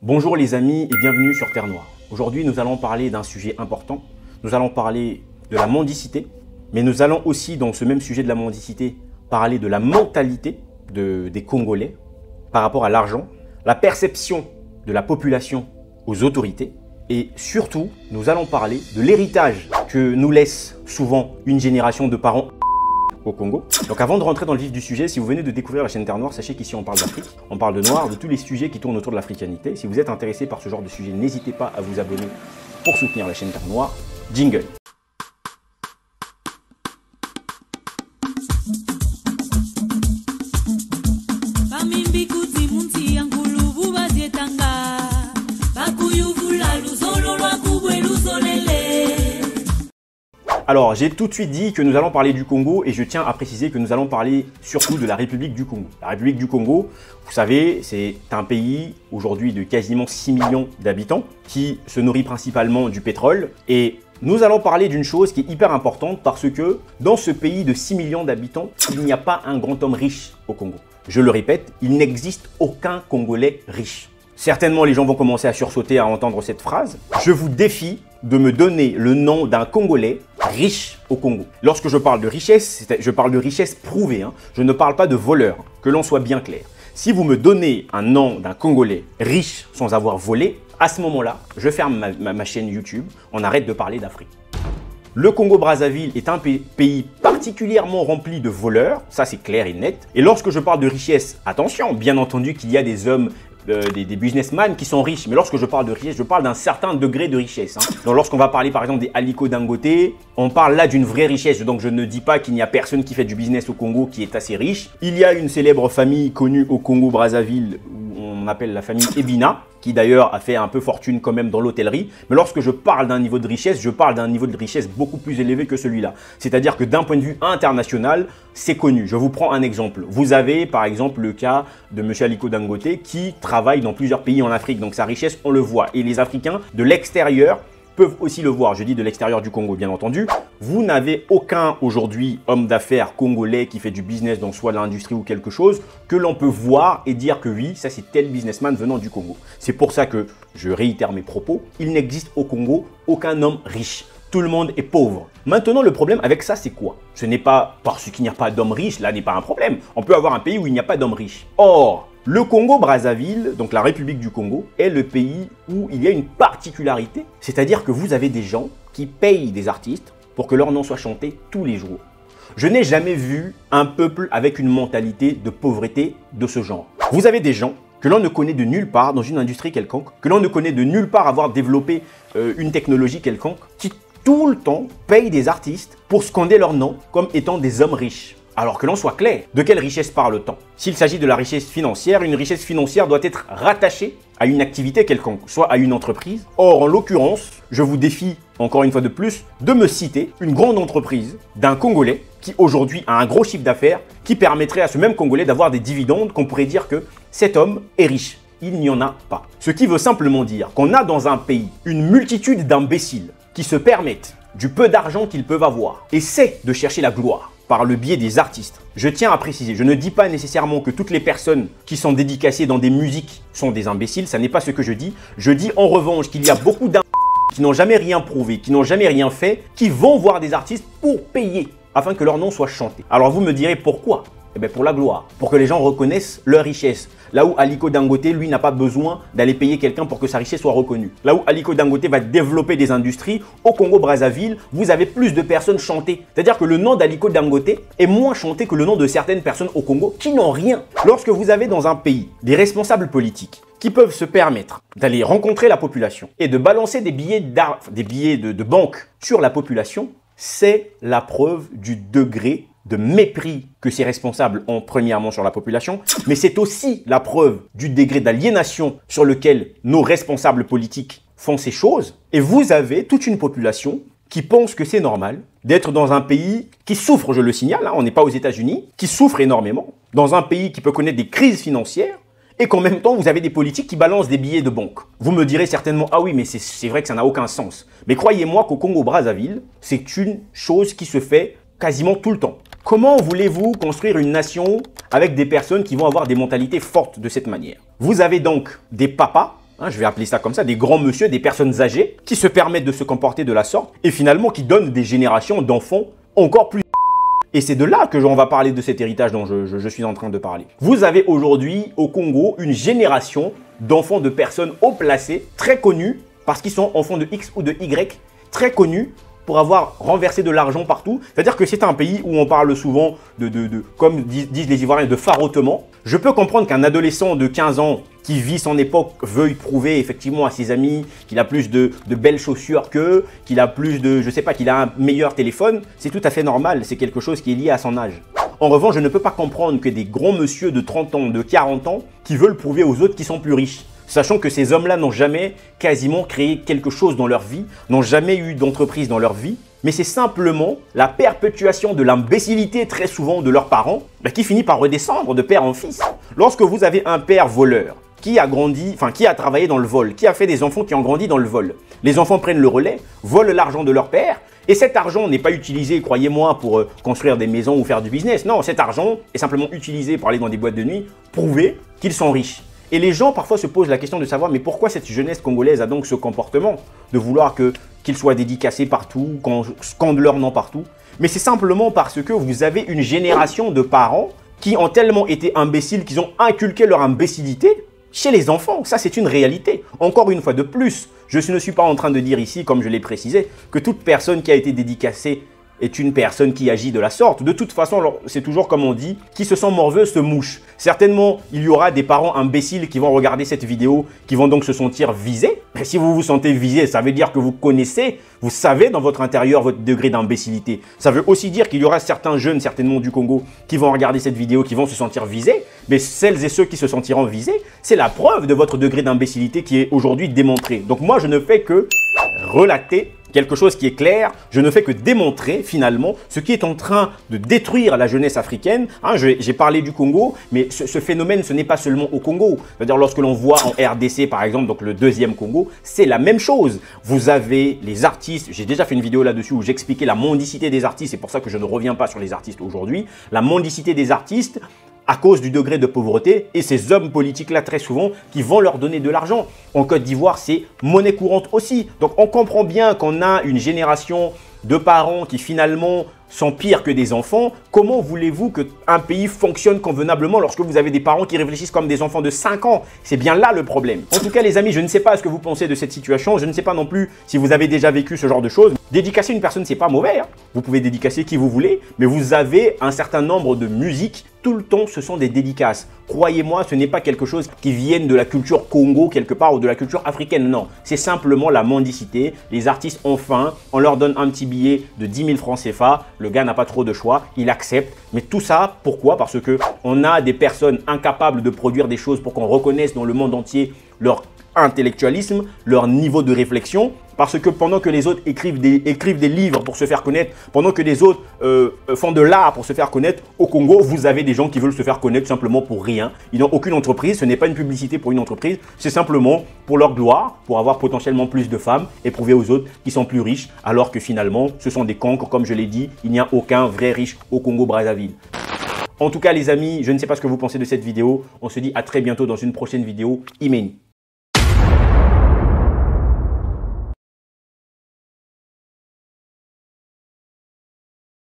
Bonjour les amis et bienvenue sur Terre Noire. Aujourd'hui, nous allons parler d'un sujet important. Nous allons parler de la mendicité, mais nous allons aussi, dans ce même sujet de la mendicité, parler de la mentalité des Congolais par rapport à l'argent, la perception de la population aux autorités et surtout, nous allons parler de l'héritage que nous laisse souvent une génération de parents au Congo. Donc avant de rentrer dans le vif du sujet, si vous venez de découvrir la chaîne Terre Noire, sachez qu'ici on parle d'Afrique, on parle de noir, de tous les sujets qui tournent autour de l'africanité. Si vous êtes intéressé par ce genre de sujet, n'hésitez pas à vous abonner pour soutenir la chaîne Terre Noire. Jingle. Alors, j'ai tout de suite dit que nous allons parler du Congo et je tiens à préciser que nous allons parler surtout de la République du Congo. La République du Congo, vous savez, c'est un pays aujourd'hui de quasiment 6 millions d'habitants qui se nourrit principalement du pétrole. Et nous allons parler d'une chose qui est hyper importante parce que dans ce pays de 6 millions d'habitants, il n'y a pas un grand homme riche au Congo. Je le répète, il n'existe aucun Congolais riche. Certainement, les gens vont commencer à sursauter à entendre cette phrase. Je vous défie de me donner le nom d'un Congolais riche au Congo. Lorsque je parle de richesse, je parle de richesse prouvée. Je ne parle pas de voleur, que l'on soit bien clair. Si vous me donnez un nom d'un Congolais riche sans avoir volé, à ce moment-là, je ferme ma chaîne YouTube, on arrête de parler d'Afrique. Le Congo-Brazzaville est un pays particulièrement rempli de voleurs, ça c'est clair et net. Et lorsque je parle de richesse, attention, bien entendu qu'il y a des hommes, des businessmen qui sont riches. Mais lorsque je parle de richesse, je parle d'un certain degré de richesse. Donc lorsqu'on va parler par exemple des Aliko Dangote, on parle là d'une vraie richesse. Donc je ne dis pas qu'il n'y a personne qui fait du business au Congo qui est assez riche. Il y a une célèbre famille connue au Congo-Brazzaville, on appelle la famille Ebina, qui d'ailleurs a fait un peu fortune quand même dans l'hôtellerie. Mais lorsque je parle d'un niveau de richesse, je parle d'un niveau de richesse beaucoup plus élevé que celui-là. C'est-à-dire que d'un point de vue international, c'est connu. Je vous prends un exemple. Vous avez par exemple le cas de M. Aliko Dangote qui travaille dans plusieurs pays en Afrique. Donc sa richesse, on le voit. Et les Africains de l'extérieur peuvent aussi le voir. Je dis de l'extérieur du Congo, bien entendu. Vous n'avez aucun aujourd'hui homme d'affaires congolais qui fait du business dans soit l'industrie ou quelque chose que l'on peut voir et dire que oui, ça c'est tel businessman venant du Congo. C'est pour ça que je réitère mes propos. Il n'existe au Congo aucun homme riche. Tout le monde est pauvre. Maintenant, le problème avec ça, c'est quoi? Ce n'est pas parce qu'il n'y a pas d'hommes riches, là n'est pas un problème. On peut avoir un pays où il n'y a pas d'hommes riches. Or, le Congo-Brazzaville, donc la République du Congo, est le pays où il y a une particularité. C'est-à-dire que vous avez des gens qui payent des artistes pour que leur nom soit chanté tous les jours. Je n'ai jamais vu un peuple avec une mentalité de pauvreté de ce genre. Vous avez des gens que l'on ne connaît de nulle part dans une industrie quelconque, que l'on ne connaît de nulle part avoir développé une technologie quelconque, qui tout le temps payent des artistes pour scander leur nom comme étant des hommes riches. Alors que l'on soit clair, de quelle richesse parle-t-on? S'il s'agit de la richesse financière, une richesse financière doit être rattachée à une activité quelconque, soit à une entreprise. Or, en l'occurrence, je vous défie, encore une fois de plus, de me citer une grande entreprise d'un Congolais qui aujourd'hui a un gros chiffre d'affaires qui permettrait à ce même Congolais d'avoir des dividendes qu'on pourrait dire que cet homme est riche. Il n'y en a pas. Ce qui veut simplement dire qu'on a dans un pays une multitude d'imbéciles qui se permettent du peu d'argent qu'ils peuvent avoir, essaient de chercher la gloire par le biais des artistes. Je tiens à préciser, je ne dis pas nécessairement que toutes les personnes qui sont dédicacées dans des musiques sont des imbéciles, ça n'est pas ce que je dis. Je dis en revanche qu'il y a beaucoup d'imbéciles qui n'ont jamais rien prouvé, qui n'ont jamais rien fait, qui vont voir des artistes pour payer, afin que leur nom soit chanté. Alors vous me direz pourquoi? Eh bien pour la gloire, pour que les gens reconnaissent leur richesse. Là où Aliko Dangote, lui, n'a pas besoin d'aller payer quelqu'un pour que sa richesse soit reconnue. Là où Aliko Dangote va développer des industries, au Congo-Brazzaville, vous avez plus de personnes chantées. C'est-à-dire que le nom d'Aliko Dangote est moins chanté que le nom de certaines personnes au Congo qui n'ont rien. Lorsque vous avez dans un pays des responsables politiques qui peuvent se permettre d'aller rencontrer la population et de balancer des billets de banque sur la population, c'est la preuve du degré de mépris que ces responsables ont premièrement sur la population, mais c'est aussi la preuve du degré d'aliénation sur lequel nos responsables politiques font ces choses. Et vous avez toute une population qui pense que c'est normal d'être dans un pays qui souffre, je le signale, on n'est pas aux États-Unis, qui souffre énormément, dans un pays qui peut connaître des crises financières, et qu'en même temps, vous avez des politiques qui balancent des billets de banque. Vous me direz certainement, ah oui, mais c'est vrai que ça n'a aucun sens. Mais croyez-moi qu'au Congo-Brazzaville, c'est une chose qui se fait quasiment tout le temps. Comment voulez-vous construire une nation avec des personnes qui vont avoir des mentalités fortes de cette manière? Vous avez donc des papas hein, je vais appeler ça comme ça, des grands monsieur, des personnes âgées, qui se permettent de se comporter de la sorte et finalement qui donnent des générations d'enfants encore plus. Et c'est de là que on va parler de cet héritage dont je suis en train de parler. Vous avez aujourd'hui au Congo une génération d'enfants de personnes haut placées, très connues, parce qu'ils sont enfants de X ou de Y, très connus pour avoir renversé de l'argent partout. C'est-à-dire que c'est un pays où on parle souvent comme disent les Ivoiriens, de farautement. Je peux comprendre qu'un adolescent de 15 ans qui vit son époque veuille prouver effectivement à ses amis qu'il a plus de belles chaussures qu'eux, qu'il a plus de, je sais pas, qu'il a un meilleur téléphone. C'est tout à fait normal, c'est quelque chose qui est lié à son âge. En revanche, je ne peux pas comprendre que des grands monsieur de 30 ans, de 40 ans, qui veulent prouver aux autres qu'ils sont plus riches. Sachant que ces hommes-là n'ont jamais quasiment créé quelque chose dans leur vie, n'ont jamais eu d'entreprise dans leur vie, mais c'est simplement la perpétuation de l'imbécilité très souvent de leurs parents qui finit par redescendre de père en fils. Lorsque vous avez un père voleur qui a grandi, qui a travaillé dans le vol, qui a fait des enfants qui ont grandi dans le vol, les enfants prennent le relais, volent l'argent de leur père, et cet argent n'est pas utilisé, croyez-moi, pour construire des maisons ou faire du business. Non, cet argent est simplement utilisé pour aller dans des boîtes de nuit, prouver qu'ils sont riches. Et les gens parfois se posent la question de savoir mais pourquoi cette jeunesse congolaise a donc ce comportement de vouloir qu'ils soient dédicacés partout, qu'on scande leur nom partout. Mais c'est simplement parce que vous avez une génération de parents qui ont tellement été imbéciles qu'ils ont inculqué leur imbécilité chez les enfants. Ça, c'est une réalité. Encore une fois de plus, je ne suis pas en train de dire ici, comme je l'ai précisé, que toute personne qui a été dédicacée est une personne qui agit de la sorte. De toute façon, c'est toujours comme on dit, qui se sent morveux se mouche. Certainement, il y aura des parents imbéciles qui vont regarder cette vidéo, qui vont donc se sentir visés. Mais si vous vous sentez visé, ça veut dire que vous connaissez, vous savez dans votre intérieur votre degré d'imbécilité. Ça veut aussi dire qu'il y aura certains jeunes, certainement du Congo, qui vont regarder cette vidéo, qui vont se sentir visés. Mais celles et ceux qui se sentiront visés, c'est la preuve de votre degré d'imbécilité qui est aujourd'hui démontré. Donc moi, je ne fais que relater quelque chose qui est clair, je ne fais que démontrer finalement ce qui est en train de détruire la jeunesse africaine. Hein, j'ai parlé du Congo, mais ce phénomène, ce n'est pas seulement au Congo. C'est-à-dire lorsque l'on voit en RDC par exemple, donc le deuxième Congo, c'est la même chose. Vous avez les artistes, j'ai déjà fait une vidéo là-dessus où j'expliquais la mendicité des artistes, c'est pour ça que je ne reviens pas sur les artistes aujourd'hui. La mendicité des artistes à cause du degré de pauvreté et ces hommes politiques-là très souvent qui vont leur donner de l'argent. En Côte d'Ivoire, c'est monnaie courante aussi. Donc on comprend bien qu'on a une génération de parents qui finalement sont pires que des enfants. Comment voulez-vous qu'un pays fonctionne convenablement lorsque vous avez des parents qui réfléchissent comme des enfants de 5 ans? C'est bien là le problème. En tout cas les amis, je ne sais pas ce que vous pensez de cette situation. Je ne sais pas non plus si vous avez déjà vécu ce genre de choses. Dédicacer une personne, c'est pas mauvais. Hein. Vous pouvez dédicacer qui vous voulez, mais vous avez un certain nombre de musiques. Tout le temps, ce sont des dédicaces. Croyez-moi, ce n'est pas quelque chose qui vienne de la culture Congo quelque part ou de la culture africaine. Non, c'est simplement la mendicité. Les artistes ont faim, on leur donne un petit billet de 10 000 francs CFA. Le gars n'a pas trop de choix, il accepte. Mais tout ça, pourquoi? Parce qu'on a des personnes incapables de produire des choses pour qu'on reconnaisse dans le monde entier leur intellectualisme, leur niveau de réflexion. Parce que pendant que les autres écrivent des livres pour se faire connaître, pendant que les autres font de l'art pour se faire connaître, au Congo, vous avez des gens qui veulent se faire connaître simplement pour rien. Ils n'ont aucune entreprise, ce n'est pas une publicité pour une entreprise, c'est simplement pour leur gloire, pour avoir potentiellement plus de femmes et prouver aux autres qu'ils sont plus riches, alors que finalement, ce sont des cancres, comme je l'ai dit, il n'y a aucun vrai riche au Congo-Brazzaville. En tout cas, les amis, je ne sais pas ce que vous pensez de cette vidéo. On se dit à très bientôt dans une prochaine vidéo. Imeni.